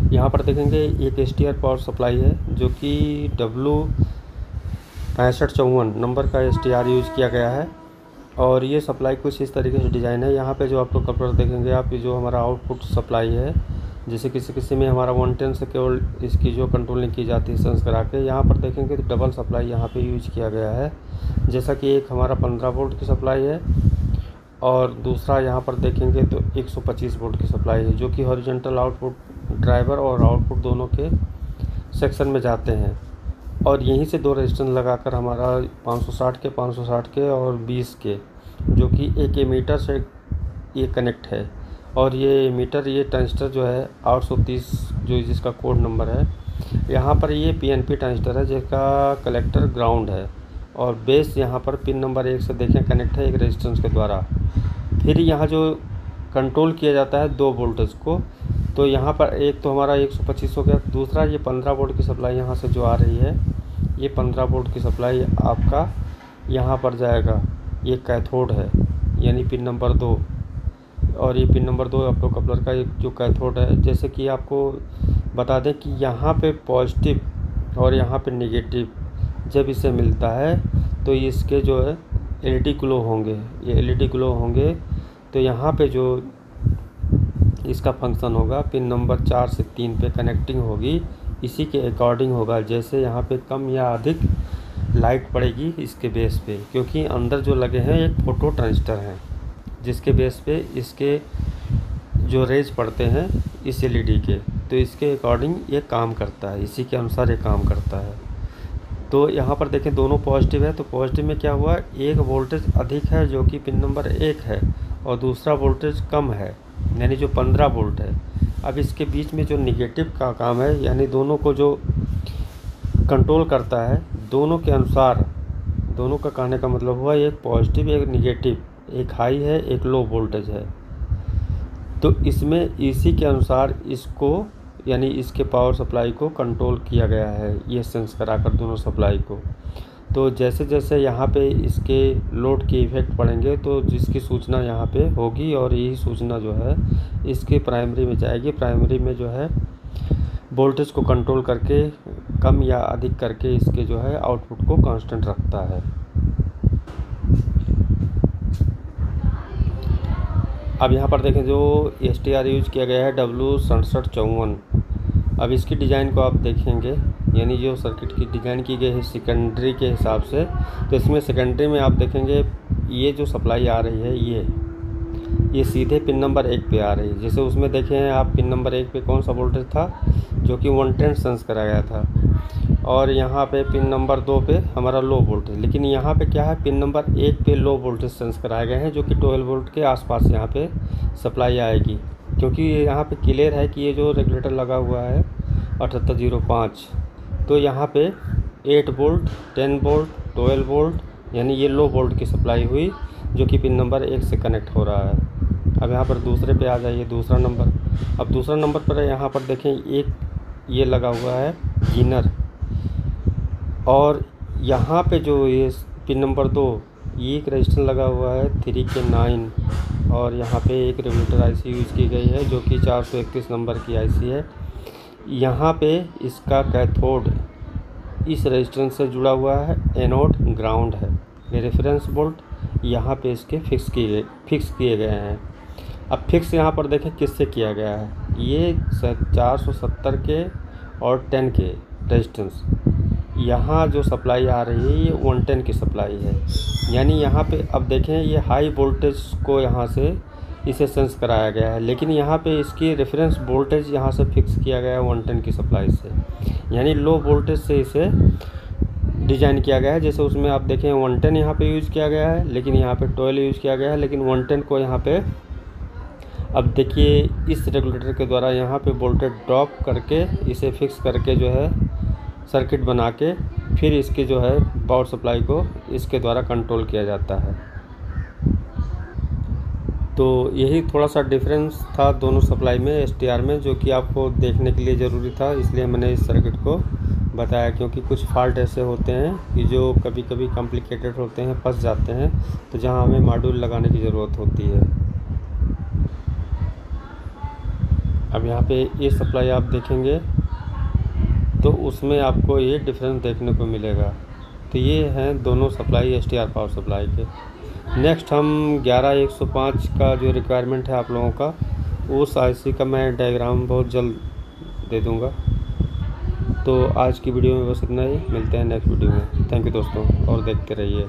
यहाँ पर देखेंगे एक STR पावर सप्लाई है जो कि W6554 नंबर का STR यूज़ किया गया है। और ये सप्लाई कुछ इस तरीके से डिज़ाइन है। यहाँ पे जो आप लोग कपड़ा देखेंगे आप, जो हमारा आउटपुट सप्लाई है, जैसे किसी में हमारा 110 से केवल इसकी जो कंट्रोलिंग की जाती है सेंस करा के, यहाँ पर देखेंगे तो डबल सप्लाई यहाँ पे यूज किया गया है। जैसा कि एक हमारा 15 वोल्ट की सप्लाई है और दूसरा यहाँ पर देखेंगे तो 125 वोल्ट की सप्लाई है, जो कि हॉरिजॉन्टल आउटपुट ड्राइवर और आउटपुट दोनों के सेक्शन में जाते हैं। और यहीं से दो रेजिस्टेंस लगाकर हमारा 560 के और 20 के, जो कि एक एमीटर से ये कनेक्ट है। और ये एमीटर, ये ट्रांजिस्टर जो है 830 जो जिसका कोड नंबर है, यहाँ पर ये PNP ट्रांजिस्टर है जिसका कलेक्टर ग्राउंड है। और बेस यहाँ पर पिन नंबर 1 से देखें कनेक्ट है एक रेजिस्टेंस के द्वारा। फिर यहाँ जो कंट्रोल किया जाता है दो वोल्टेज को, तो यहाँ पर एक तो हमारा 125 हो गया, दूसरा ये 15 वोल्ट की सप्लाई यहाँ से जो आ रही है, ये 15 वोल्ट की सप्लाई आपका यहाँ पर जाएगा। ये कैथोड है यानी पिन नंबर 2, और ये पिन नंबर 2 आपको कपलर का एक जो कैथोड है। जैसे कि आपको बता दें कि यहाँ पे पॉजिटिव और यहाँ पे नेगेटिव जब इसे मिलता है तो इसके जो है LED ग्लो होंगे, ये LED ग्लो होंगे। तो यहाँ पे जो इसका फंक्शन होगा पिन नंबर 4 से 3 पे कनेक्टिंग होगी, इसी के अकॉर्डिंग होगा। जैसे यहाँ पे कम या अधिक लाइट पड़ेगी इसके बेस पे, क्योंकि अंदर जो लगे हैं एक फोटो ट्रांजिस्टर हैं जिसके बेस पे इसके जो रेज पड़ते हैं इस LED के, तो इसके अकॉर्डिंग ये काम करता है, इसी के अनुसार ये काम करता है। तो यहाँ पर देखें दोनों पॉजिटिव है, तो पॉजिटिव में क्या हुआ, एक वोल्टेज अधिक है जो कि पिन नंबर 1 है और दूसरा वोल्टेज कम है यानी जो 15 वोल्ट है। अब इसके बीच में जो निगेटिव का काम है, यानी दोनों को जो कंट्रोल करता है, दोनों के अनुसार, दोनों का कहने का मतलब हुआ एक पॉजिटिव एक निगेटिव, एक हाई है एक लो वोल्टेज है। तो इसमें इसी के अनुसार इसको यानी इसके पावर सप्लाई को कंट्रोल किया गया है, ये सेंस कराकर दोनों सप्लाई को। तो जैसे जैसे यहाँ पे इसके लोड के इफ़ेक्ट पड़ेंगे तो जिसकी सूचना यहाँ पे होगी, और यही सूचना जो है इसके प्राइमरी में जाएगी। प्राइमरी में जो है वोल्टेज को कंट्रोल करके कम या अधिक करके इसके जो है आउटपुट को कांस्टेंट रखता है। अब यहाँ पर देखें जो STR यूज किया गया है W6754। अब इसकी डिज़ाइन को आप देखेंगे, यानी जो सर्किट की डिज़ाइन की गई है सेकेंडरी के हिसाब से, तो इसमें सेकेंडरी में आप देखेंगे ये जो सप्लाई आ रही है ये सीधे पिन नंबर 1 पे आ रही है। जैसे उसमें देखें आप पिन नंबर 1 पे कौन सा वोल्टेज था, जो कि 110 सेंस कराया था, और यहाँ पे पिन नंबर 2 पे हमारा लो वोल्टेज। लेकिन यहाँ पे क्या है, पिन नंबर 1 पे लो वोल्टेज सेंस कराए गए हैं, जो कि 12 वोल्ट के आसपास यहाँ पे सप्लाई आएगी। क्योंकि यहाँ पे क्लियर है कि ये जो रेगुलेटर लगा हुआ है 7805, तो यहाँ पे 8 वोल्ट 10 वोल्ट 12 वोल्ट यानी ये लो वोल्ट की सप्लाई हुई, जो कि पिन नंबर 1 से कनेक्ट हो रहा है। अब यहाँ पर दूसरे पे आ जाइए, दूसरा नंबर। अब दूसरा नंबर पर यहाँ पर देखें एक ये लगा हुआ है जीनर, और यहाँ पे जो ये पिन नंबर 2 ये एक रजिस्टर लगा हुआ है 3K9, और यहाँ पे एक रेगुलेटर IC यूज़ की गई है जो कि 431 नंबर की IC है। यहाँ पे इसका कैथोड इस रेजिस्टेंस से जुड़ा हुआ है, एनोड ग्राउंड है। ये रेफरेंस वोल्ट यहाँ पे इसके फिक्स किए गए हैं। अब फिक्स यहाँ पर देखें किससे किया गया है, ये 470 के और 10 के रेजिस्टेंस। यहाँ जो सप्लाई आ रही है ये 110 की सप्लाई है, यानी यहाँ पे अब देखें ये हाई वोल्टेज को यहाँ से इसे सेंस कराया गया है, लेकिन यहाँ पे इसकी रेफरेंस वोल्टेज यहाँ से फिक्स किया गया है 110 की सप्लाई से, यानी लो वोल्टेज से इसे डिज़ाइन किया गया है। जैसे उसमें आप देखें 110 यहाँ पे यूज़ किया गया है, लेकिन यहाँ पे 12 यूज़ किया गया है, लेकिन 110 को यहाँ पे अब देखिए इस रेगुलेटर के द्वारा यहाँ पे वोल्टेज ड्रॉप करके इसे फिक्स करके जो है सर्किट बना के फिर इसके जो है पावर सप्लाई को इसके द्वारा कंट्रोल किया जाता है। तो यही थोड़ा सा डिफरेंस था दोनों सप्लाई में STR में, जो कि आपको देखने के लिए ज़रूरी था, इसलिए मैंने इस सर्किट को बताया। क्योंकि कुछ फॉल्ट ऐसे होते हैं कि जो कभी कभी कॉम्प्लिकेटेड होते हैं, फंस जाते हैं, तो जहां हमें मॉड्यूल लगाने की ज़रूरत होती है। अब यहाँ पे ये सप्लाई आप देखेंगे तो उसमें आपको ये डिफरेंस देखने को मिलेगा। तो ये हैं दोनों सप्लाई एसटीआर पावर सप्लाई के। नेक्स्ट हम 11105 का जो रिक्वायरमेंट है आप लोगों का, उस आईसी का मैं डायग्राम बहुत जल्द दे दूँगा। तो आज की वीडियो में बस इतना ही, मिलते हैं नेक्स्ट वीडियो में। थैंक यू दोस्तों, और देखते रहिए।